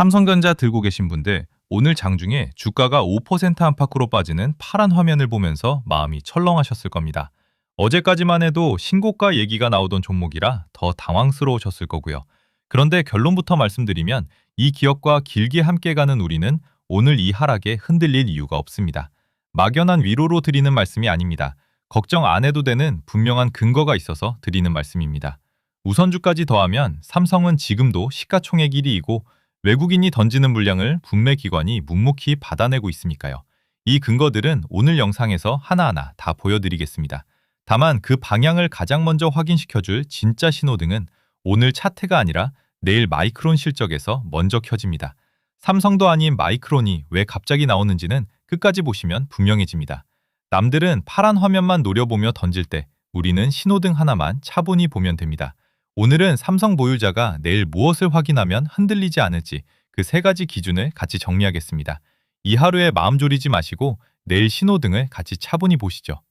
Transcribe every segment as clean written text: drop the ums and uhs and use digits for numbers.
삼성전자 들고 계신 분들, 오늘 장중에 주가가 5% 안팎으로 빠지는 파란 화면을 보면서 마음이 철렁하셨을 겁니다. 어제까지만 해도 신고가 얘기가 나오던 종목이라 더 당황스러우셨을 거고요. 그런데 결론부터 말씀드리면 이 기업과 길게 함께 가는 우리는 오늘 이 하락에 흔들릴 이유가 없습니다. 막연한 위로로 드리는 말씀이 아닙니다. 걱정 안 해도 되는 분명한 근거가 있어서 드리는 말씀입니다. 우선주까지 더하면 삼성은 지금도 시가총액 1위이고 외국인이 던지는 물량을 분매기관이 묵묵히 받아내고 있으니까요. 이 근거들은 오늘 영상에서 하나하나 다 보여드리겠습니다. 다만 그 방향을 가장 먼저 확인시켜줄 진짜 신호등은 오늘 차트가 아니라 내일 마이크론 실적에서 먼저 켜집니다. 삼성도 아닌 마이크론이 왜 갑자기 나오는지는 끝까지 보시면 분명해집니다. 남들은 파란 화면만 노려보며 던질 때 우리는 신호등 하나만 차분히 보면 됩니다. 오늘은 삼성 보유자가 내일 무엇을 확인하면 흔들리지 않을지 그 세 가지 기준을 같이 정리하겠습니다. 이 하루에 마음 졸이지 마시고 내일 신호등을 같이 차분히 보시죠.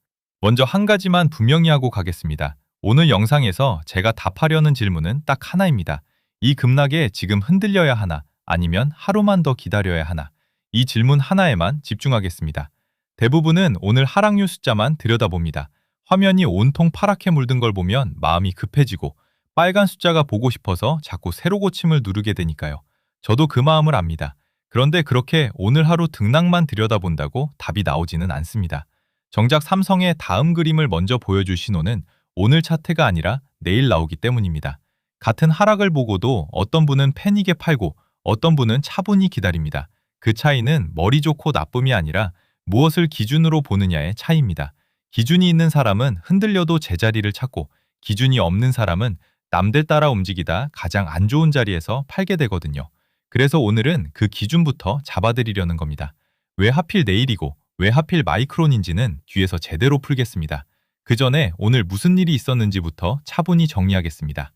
먼저 한 가지만 분명히 하고 가겠습니다. 오늘 영상에서 제가 답하려는 질문은 딱 하나입니다. 이 급락에 지금 흔들려야 하나 아니면 하루만 더 기다려야 하나? 이 질문 하나에만 집중하겠습니다. 대부분은 오늘 하락률 숫자만 들여다봅니다. 화면이 온통 파랗게 물든 걸 보면 마음이 급해지고 빨간 숫자가 보고 싶어서 자꾸 세로 고침을 누르게 되니까요. 저도 그 마음을 압니다. 그런데 그렇게 오늘 하루 등락만 들여다본다고 답이 나오지는 않습니다. 정작 삼성의 다음 그림을 먼저 보여줄 신호는 오늘 차트가 아니라 내일 나오기 때문입니다. 같은 하락을 보고도 어떤 분은 패닉에 팔고 어떤 분은 차분히 기다립니다. 그 차이는 머리 좋고 나쁨이 아니라 무엇을 기준으로 보느냐의 차이입니다. 기준이 있는 사람은 흔들려도 제자리를 찾고 기준이 없는 사람은 남들 따라 움직이다 가장 안 좋은 자리에서 팔게 되거든요. 그래서 오늘은 그 기준부터 잡아드리려는 겁니다. 왜 하필 내일이고 왜 하필 마이크론인지는 뒤에서 제대로 풀겠습니다. 그 전에 오늘 무슨 일이 있었는지부터 차분히 정리하겠습니다.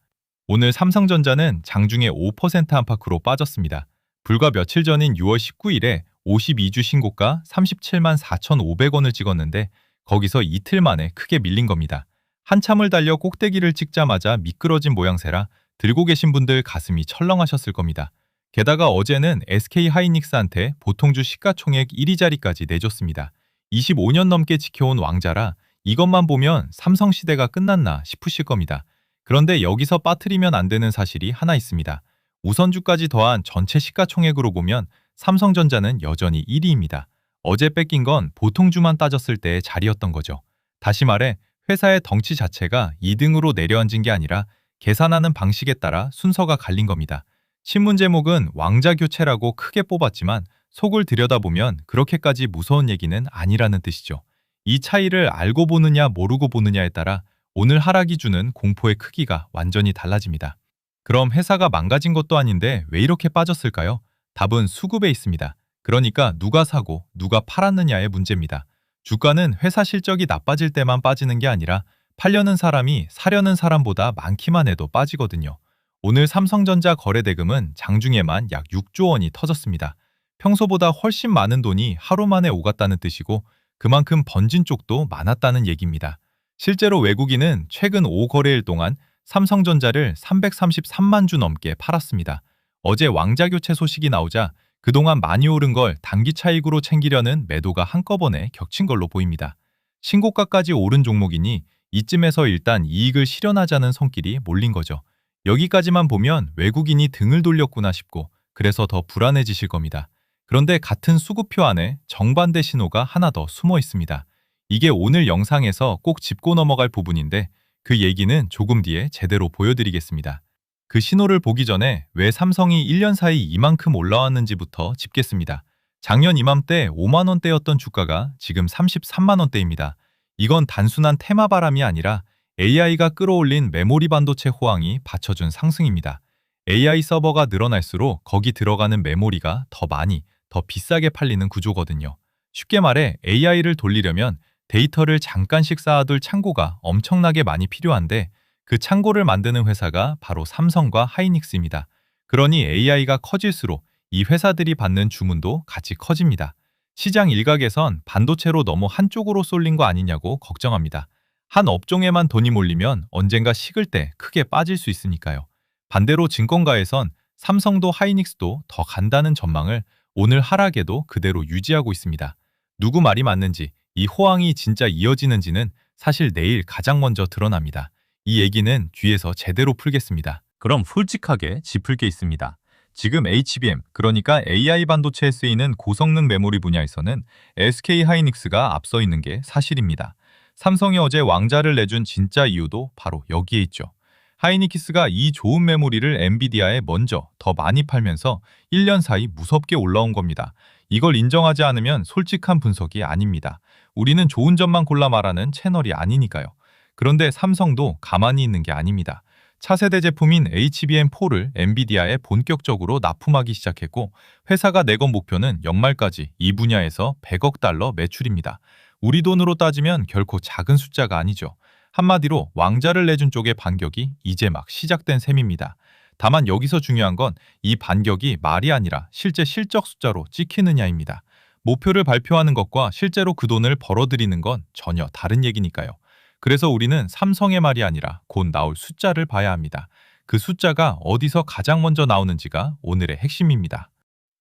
오늘 삼성전자는 장중에 5% 안팎으로 빠졌습니다. 불과 며칠 전인 6월 19일에 52주 신고가 37만 4,500원을 찍었는데 거기서 이틀 만에 크게 밀린 겁니다. 한참을 달려 꼭대기를 찍자마자 미끄러진 모양새라 들고 계신 분들 가슴이 철렁하셨을 겁니다. 게다가 어제는 SK하이닉스한테 보통주 시가총액 1위 자리까지 내줬습니다. 25년 넘게 지켜온 왕자라 이것만 보면 삼성시대가 끝났나 싶으실 겁니다. 그런데 여기서 빠뜨리면 안 되는 사실이 하나 있습니다. 우선주까지 더한 전체 시가총액으로 보면 삼성전자는 여전히 1위입니다. 어제 뺏긴 건 보통주만 따졌을 때의 자리였던 거죠. 다시 말해 회사의 덩치 자체가 2등으로 내려앉은 게 아니라 계산하는 방식에 따라 순서가 갈린 겁니다. 신문 제목은 왕자 교체라고 크게 뽑았지만 속을 들여다보면 그렇게까지 무서운 얘기는 아니라는 뜻이죠. 이 차이를 알고 보느냐 모르고 보느냐에 따라 오늘 하락이 주는 공포의 크기가 완전히 달라집니다. 그럼 회사가 망가진 것도 아닌데 왜 이렇게 빠졌을까요? 답은 수급에 있습니다. 그러니까 누가 사고 누가 팔았느냐의 문제입니다. 주가는 회사 실적이 나빠질 때만 빠지는 게 아니라 팔려는 사람이 사려는 사람보다 많기만 해도 빠지거든요. 오늘 삼성전자 거래대금은 장중에만 약 6조 원이 터졌습니다. 평소보다 훨씬 많은 돈이 하루 만에 오갔다는 뜻이고 그만큼 번진 쪽도 많았다는 얘기입니다. 실제로 외국인은 최근 5거래일 동안 삼성전자를 333만 주 넘게 팔았습니다. 어제 왕자 교체 소식이 나오자 그동안 많이 오른 걸 단기 차익으로 챙기려는 매도가 한꺼번에 격친 걸로 보입니다. 신고가까지 오른 종목이니 이쯤에서 일단 이익을 실현하자는 손길이 몰린 거죠. 여기까지만 보면 외국인이 등을 돌렸구나 싶고 그래서 더 불안해지실 겁니다. 그런데 같은 수급표 안에 정반대 신호가 하나 더 숨어 있습니다. 이게 오늘 영상에서 꼭 짚고 넘어갈 부분인데 그 얘기는 조금 뒤에 제대로 보여드리겠습니다. 그 신호를 보기 전에 왜 삼성이 1년 사이 이만큼 올라왔는지부터 짚겠습니다. 작년 이맘때 5만 원대였던 주가가 지금 33만 원대입니다. 이건 단순한 테마 바람이 아니라 AI가 끌어올린 메모리 반도체 호황이 받쳐준 상승입니다. AI 서버가 늘어날수록 거기 들어가는 메모리가 더 많이, 더 비싸게 팔리는 구조거든요. 쉽게 말해 AI를 돌리려면 데이터를 잠깐씩 쌓아둘 창고가 엄청나게 많이 필요한데 그 창고를 만드는 회사가 바로 삼성과 하이닉스입니다. 그러니 AI가 커질수록 이 회사들이 받는 주문도 같이 커집니다. 시장 일각에선 반도체로 너무 한쪽으로 쏠린 거 아니냐고 걱정합니다. 한 업종에만 돈이 몰리면 언젠가 식을 때 크게 빠질 수 있으니까요. 반대로 증권가에선 삼성도 하이닉스도 더 간다는 전망을 오늘 하락에도 그대로 유지하고 있습니다. 누구 말이 맞는지, 이 호황이 진짜 이어지는지는 사실 내일 가장 먼저 드러납니다. 이 얘기는 뒤에서 제대로 풀겠습니다. 그럼 솔직하게 짚을 게 있습니다. 지금 HBM, 그러니까 AI 반도체에 쓰이는 고성능 메모리 분야에서는 SK 하이닉스가 앞서 있는 게 사실입니다. 삼성이 어제 왕자를 내준 진짜 이유도 바로 여기에 있죠. 하이니키스가 이 좋은 메모리를 엔비디아에 먼저 더 많이 팔면서 1년 사이 무섭게 올라온 겁니다. 이걸 인정하지 않으면 솔직한 분석이 아닙니다. 우리는 좋은 점만 골라 말하는 채널이 아니니까요. 그런데 삼성도 가만히 있는 게 아닙니다. 차세대 제품인 HBM4를 엔비디아에 본격적으로 납품하기 시작했고, 회사가 내건 목표는 연말까지 이 분야에서 100억 달러 매출입니다. 우리 돈으로 따지면 결코 작은 숫자가 아니죠. 한마디로 왕자를 내준 쪽의 반격이 이제 막 시작된 셈입니다. 다만 여기서 중요한 건 이 반격이 말이 아니라 실제 실적 숫자로 찍히느냐입니다. 목표를 발표하는 것과 실제로 그 돈을 벌어들이는 건 전혀 다른 얘기니까요. 그래서 우리는 삼성의 말이 아니라 곧 나올 숫자를 봐야 합니다. 그 숫자가 어디서 가장 먼저 나오는지가 오늘의 핵심입니다.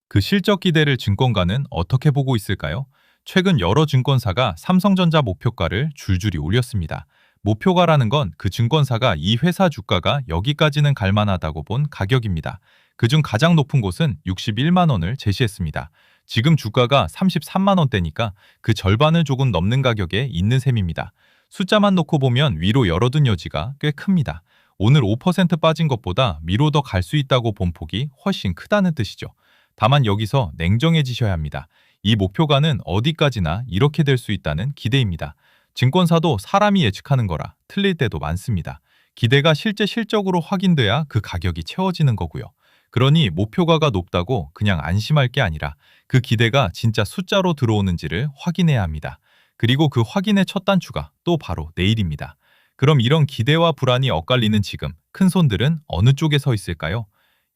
그 실적 기대를 증권가는 어떻게 보고 있을까요? 최근 여러 증권사가 삼성전자 목표가를 줄줄이 올렸습니다. 목표가라는 건 그 증권사가 이 회사 주가가 여기까지는 갈만하다고 본 가격입니다. 그중 가장 높은 곳은 61만 원을 제시했습니다. 지금 주가가 33만 원대니까 그 절반을 조금 넘는 가격에 있는 셈입니다. 숫자만 놓고 보면 위로 열어둔 여지가 꽤 큽니다. 오늘 5% 빠진 것보다 위로 더 갈 수 있다고 본 폭이 훨씬 크다는 뜻이죠. 다만 여기서 냉정해지셔야 합니다. 이 목표가는 어디까지나 이렇게 될 수 있다는 기대입니다. 증권사도 사람이 예측하는 거라 틀릴 때도 많습니다. 기대가 실제 실적으로 확인돼야 그 가격이 채워지는 거고요. 그러니 목표가가 높다고 그냥 안심할 게 아니라 그 기대가 진짜 숫자로 들어오는지를 확인해야 합니다. 그리고 그 확인의 첫 단추가 또 바로 내일입니다. 그럼 이런 기대와 불안이 엇갈리는 지금 큰 손들은 어느 쪽에 서 있을까요?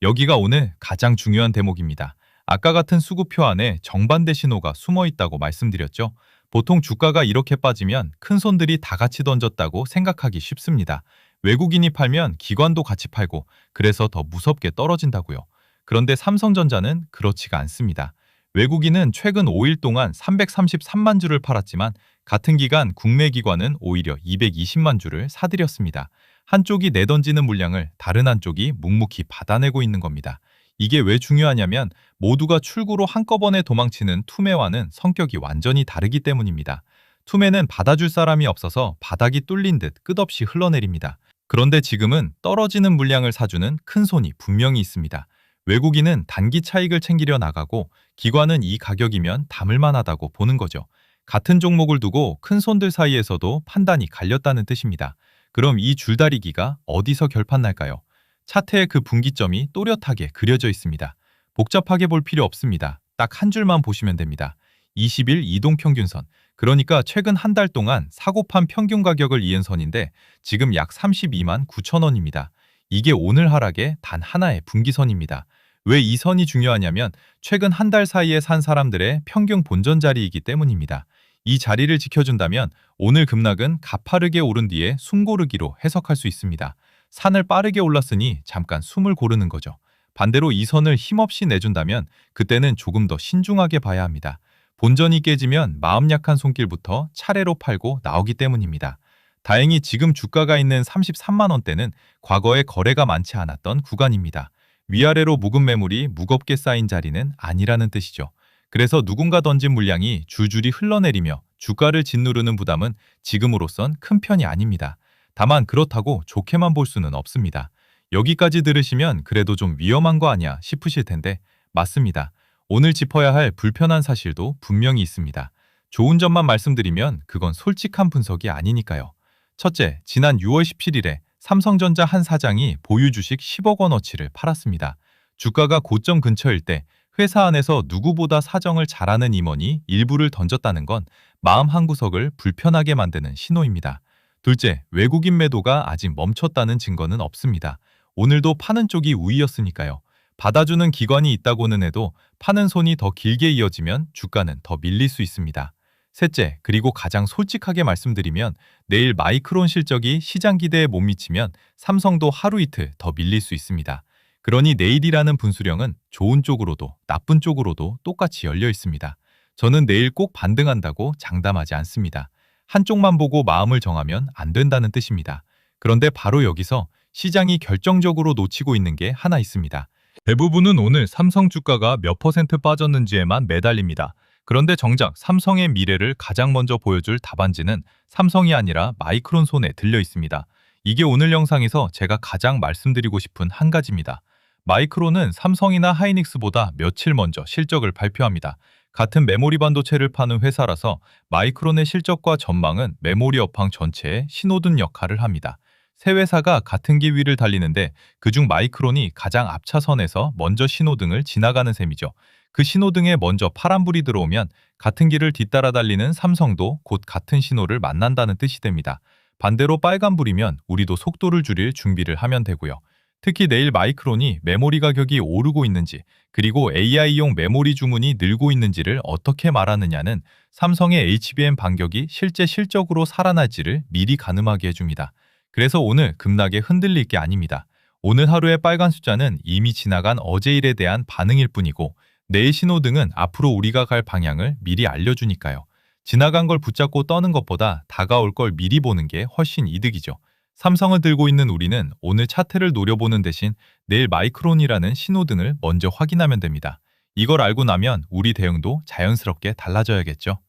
여기가 오늘 가장 중요한 대목입니다. 아까 같은 수급표 안에 정반대 신호가 숨어 있다고 말씀드렸죠. 보통 주가가 이렇게 빠지면 큰 손들이 다 같이 던졌다고 생각하기 쉽습니다. 외국인이 팔면 기관도 같이 팔고 그래서 더 무섭게 떨어진다고요. 그런데 삼성전자는 그렇지가 않습니다. 외국인은 최근 5일 동안 333만 주를 팔았지만 같은 기간 국내 기관은 오히려 220만 주를 사들였습니다. 한쪽이 내던지는 물량을 다른 한쪽이 묵묵히 받아내고 있는 겁니다. 이게 왜 중요하냐면 모두가 출구로 한꺼번에 도망치는 투매와는 성격이 완전히 다르기 때문입니다. 투매는 받아줄 사람이 없어서 바닥이 뚫린 듯 끝없이 흘러내립니다. 그런데 지금은 떨어지는 물량을 사주는 큰 손이 분명히 있습니다. 외국인은 단기 차익을 챙기려 나가고 기관은 이 가격이면 담을만하다고 보는 거죠. 같은 종목을 두고 큰 손들 사이에서도 판단이 갈렸다는 뜻입니다. 그럼 이 줄다리기가 어디서 결판날까요? 차트의 그 분기점이 또렷하게 그려져 있습니다. 복잡하게 볼 필요 없습니다. 딱 한 줄만 보시면 됩니다. 20일 이동평균선, 그러니까 최근 한 달 동안 사고판 평균 가격을 이은 선인데 지금 약 32만 9천 원입니다. 이게 오늘 하락의 단 하나의 분기선입니다. 왜 이 선이 중요하냐면 최근 한 달 사이에 산 사람들의 평균 본전 자리이기 때문입니다. 이 자리를 지켜준다면 오늘 급락은 가파르게 오른 뒤에 숨고르기로 해석할 수 있습니다. 산을 빠르게 올랐으니 잠깐 숨을 고르는 거죠. 반대로 이 선을 힘없이 내준다면 그때는 조금 더 신중하게 봐야 합니다. 본전이 깨지면 마음 약한 손길부터 차례로 팔고 나오기 때문입니다. 다행히 지금 주가가 있는 33만 원대는 과거에 거래가 많지 않았던 구간입니다. 위아래로 묵은 매물이 무겁게 쌓인 자리는 아니라는 뜻이죠. 그래서 누군가 던진 물량이 줄줄이 흘러내리며 주가를 짓누르는 부담은 지금으로선 큰 편이 아닙니다. 다만 그렇다고 좋게만 볼 수는 없습니다. 여기까지 들으시면 그래도 좀 위험한 거 아니야 싶으실 텐데 맞습니다. 오늘 짚어야 할 불편한 사실도 분명히 있습니다. 좋은 점만 말씀드리면 그건 솔직한 분석이 아니니까요. 첫째, 지난 6월 17일에 삼성전자 한 사장이 보유 주식 10억 원어치를 팔았습니다. 주가가 고점 근처일 때 회사 안에서 누구보다 사정을 잘하는 임원이 일부를 던졌다는 건 마음 한구석을 불편하게 만드는 신호입니다. 둘째, 외국인 매도가 아직 멈췄다는 증거는 없습니다. 오늘도 파는 쪽이 우위였으니까요. 받아주는 기관이 있다고는 해도 파는 손이 더 길게 이어지면 주가는 더 밀릴 수 있습니다. 셋째, 그리고 가장 솔직하게 말씀드리면 내일 마이크론 실적이 시장 기대에 못 미치면 삼성도 하루 이틀 더 밀릴 수 있습니다. 그러니 내일이라는 분수령은 좋은 쪽으로도 나쁜 쪽으로도 똑같이 열려 있습니다. 저는 내일 꼭 반등한다고 장담하지 않습니다. 한쪽만 보고 마음을 정하면 안 된다는 뜻입니다. 그런데 바로 여기서 시장이 결정적으로 놓치고 있는 게 하나 있습니다. 대부분은 오늘 삼성 주가가 몇 퍼센트 빠졌는지에만 매달립니다. 그런데 정작 삼성의 미래를 가장 먼저 보여줄 답안지는 삼성이 아니라 마이크론 손에 들려 있습니다. 이게 오늘 영상에서 제가 가장 말씀드리고 싶은 한 가지입니다. 마이크론은 삼성이나 하이닉스보다 며칠 먼저 실적을 발표합니다. 같은 메모리 반도체를 파는 회사라서 마이크론의 실적과 전망은 메모리 업황 전체에 신호등 역할을 합니다. 세 회사가 같은 길 위를 달리는데 그중 마이크론이 가장 앞차선에서 먼저 신호등을 지나가는 셈이죠. 그 신호등에 먼저 파란불이 들어오면 같은 길을 뒤따라 달리는 삼성도 곧 같은 신호를 만난다는 뜻이 됩니다. 반대로 빨간불이면 우리도 속도를 줄일 준비를 하면 되고요. 특히 내일 마이크론이 메모리 가격이 오르고 있는지 그리고 AI용 메모리 주문이 늘고 있는지를 어떻게 말하느냐는 삼성의 HBM 반격이 실제 실적으로 살아날지를 미리 가늠하게 해줍니다. 그래서 오늘 급락에 흔들릴 게 아닙니다. 오늘 하루의 빨간 숫자는 이미 지나간 어제 일에 대한 반응일 뿐이고 내일 신호등은 앞으로 우리가 갈 방향을 미리 알려주니까요. 지나간 걸 붙잡고 떠는 것보다 다가올 걸 미리 보는 게 훨씬 이득이죠. 삼성을 들고 있는 우리는 오늘 차트를 노려보는 대신 내일 마이크론이라는 신호등을 먼저 확인하면 됩니다. 이걸 알고 나면 우리 대응도 자연스럽게 달라져야겠죠.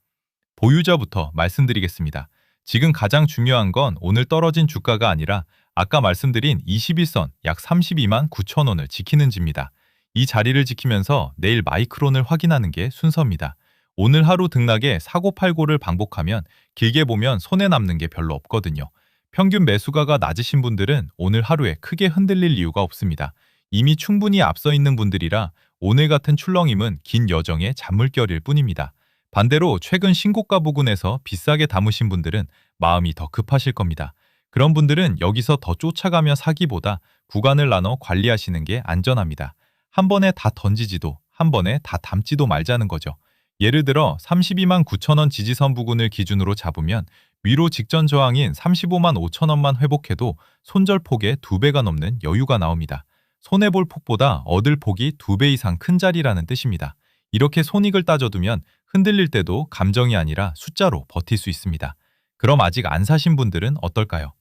보유자부터 말씀드리겠습니다. 지금 가장 중요한 건 오늘 떨어진 주가가 아니라 아까 말씀드린 21선 약 32만 9천 원을 지키는지입니다. 이 자리를 지키면서 내일 마이크론을 확인하는 게 순서입니다. 오늘 하루 등락에 사고팔고를 반복하면 길게 보면 손에 남는 게 별로 없거든요. 평균 매수가가 낮으신 분들은 오늘 하루에 크게 흔들릴 이유가 없습니다. 이미 충분히 앞서 있는 분들이라 오늘 같은 출렁임은 긴 여정의 잔물결일 뿐입니다. 반대로 최근 신고가 부근에서 비싸게 담으신 분들은 마음이 더 급하실 겁니다. 그런 분들은 여기서 더 쫓아가며 사기보다 구간을 나눠 관리하시는 게 안전합니다. 한 번에 다 던지지도 한 번에 다 담지도 말자는 거죠. 예를 들어 32만 9천 원 지지선 부근을 기준으로 잡으면 위로 직전 저항인 35만 5천 원만 회복해도 손절폭의 2배가 넘는 여유가 나옵니다. 손해볼 폭보다 얻을 폭이 2배 이상 큰 자리라는 뜻입니다. 이렇게 손익을 따져두면 흔들릴 때도 감정이 아니라 숫자로 버틸 수 있습니다. 그럼 아직 안 사신 분들은 어떨까요?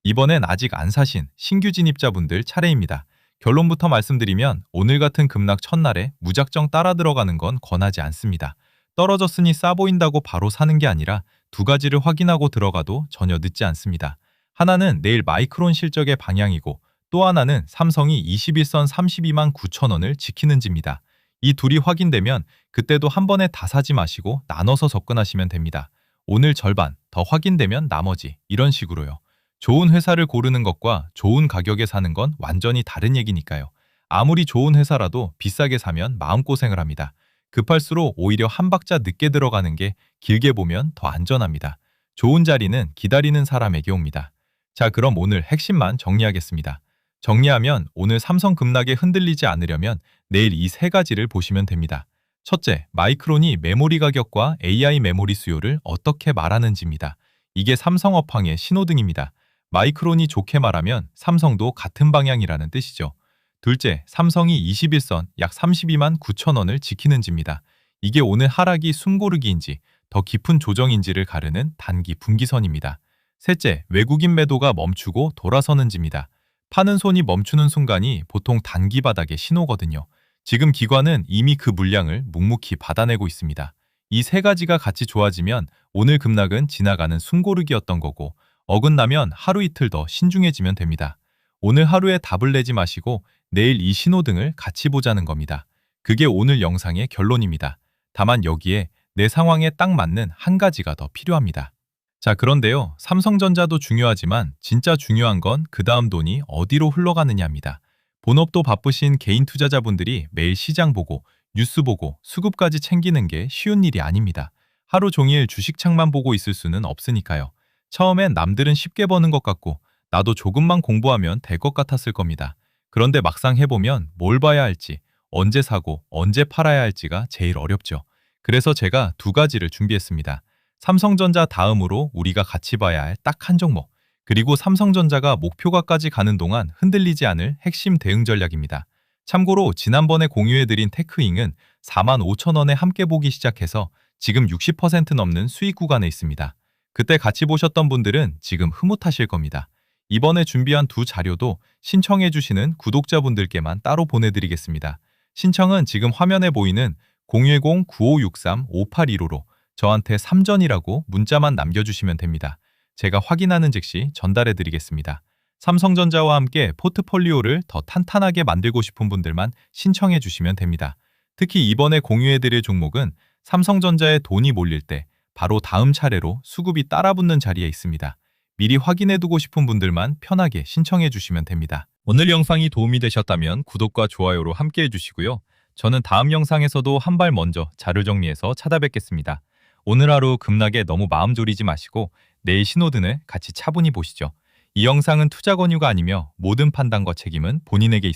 이번엔 아직 안 사신 신규 진입자분들 차례입니다. 결론부터 말씀드리면 오늘 같은 급락 첫날에 무작정 따라 들어가는 건 권하지 않습니다. 떨어졌으니 싸 보인다고 바로 사는 게 아니라 두 가지를 확인하고 들어가도 전혀 늦지 않습니다. 하나는 내일 마이크론 실적의 방향이고 또 하나는 삼성이 21선 32만 9천 원을 지키는지입니다. 이 둘이 확인되면 그때도 한 번에 다 사지 마시고 나눠서 접근하시면 됩니다. 오늘 절반, 더 확인되면 나머지 이런 식으로요. 좋은 회사를 고르는 것과 좋은 가격에 사는 건 완전히 다른 얘기니까요. 아무리 좋은 회사라도 비싸게 사면 마음고생을 합니다. 급할수록 오히려 한 박자 늦게 들어가는 게 길게 보면 더 안전합니다. 좋은 자리는 기다리는 사람에게 옵니다. 자, 그럼 오늘 핵심만 정리하겠습니다. 정리하면 오늘 삼성 급락에 흔들리지 않으려면 내일 이 세 가지를 보시면 됩니다. 첫째, 마이크론이 메모리 가격과 AI 메모리 수요를 어떻게 말하는지입니다. 이게 삼성 업황의 신호등입니다. 마이크론이 좋게 말하면 삼성도 같은 방향이라는 뜻이죠. 둘째, 삼성이 21선 약 32만 9천 원을 지키는지입니다. 이게 오늘 하락이 숨고르기인지 더 깊은 조정인지를 가르는 단기 분기선입니다. 셋째, 외국인 매도가 멈추고 돌아서는지입니다. 파는 손이 멈추는 순간이 보통 단기 바닥의 신호거든요. 지금 기관은 이미 그 물량을 묵묵히 받아내고 있습니다. 이 세 가지가 같이 좋아지면 오늘 급락은 지나가는 숨고르기였던 거고 어긋나면 하루 이틀 더 신중해지면 됩니다. 오늘 하루에 답을 내지 마시고 내일 이 신호등을 같이 보자는 겁니다. 그게 오늘 영상의 결론입니다. 다만 여기에 내 상황에 딱 맞는 한 가지가 더 필요합니다. 자, 그런데요. 삼성전자도 중요하지만 진짜 중요한 건 그 다음 돈이 어디로 흘러가느냐입니다. 본업도 바쁘신 개인 투자자분들이 매일 시장 보고 뉴스 보고 수급까지 챙기는 게 쉬운 일이 아닙니다. 하루 종일 주식창만 보고 있을 수는 없으니까요. 처음엔 남들은 쉽게 버는 것 같고 나도 조금만 공부하면 될 것 같았을 겁니다. 그런데 막상 해보면 뭘 봐야 할지, 언제 사고 언제 팔아야 할지가 제일 어렵죠. 그래서 제가 두 가지를 준비했습니다. 삼성전자 다음으로 우리가 같이 봐야 할 딱 한 종목, 그리고 삼성전자가 목표가까지 가는 동안 흔들리지 않을 핵심 대응 전략입니다. 참고로 지난번에 공유해드린 테크잉은 45,000원에 함께 보기 시작해서 지금 60% 넘는 수익 구간에 있습니다. 그때 같이 보셨던 분들은 지금 흐뭇하실 겁니다. 이번에 준비한 두 자료도 신청해주시는 구독자분들께만 따로 보내드리겠습니다. 신청은 지금 화면에 보이는 010-9563-5815로 저한테 삼전이라고 문자만 남겨주시면 됩니다. 제가 확인하는 즉시 전달해드리겠습니다. 삼성전자와 함께 포트폴리오를 더 탄탄하게 만들고 싶은 분들만 신청해 주시면 됩니다. 특히 이번에 공유해드릴 종목은 삼성전자에 돈이 몰릴 때 바로 다음 차례로 수급이 따라붙는 자리에 있습니다. 미리 확인해두고 싶은 분들만 편하게 신청해 주시면 됩니다. 오늘 영상이 도움이 되셨다면 구독과 좋아요로 함께 해주시고요. 저는 다음 영상에서도 한 발 먼저 자료 정리해서 찾아뵙겠습니다. 오늘 하루 급락에 너무 마음 졸이지 마시고 내일 신호등을 같이 차분히 보시죠. 이 영상은 투자 권유가 아니며 모든 판단과 책임은 본인에게 있습니다.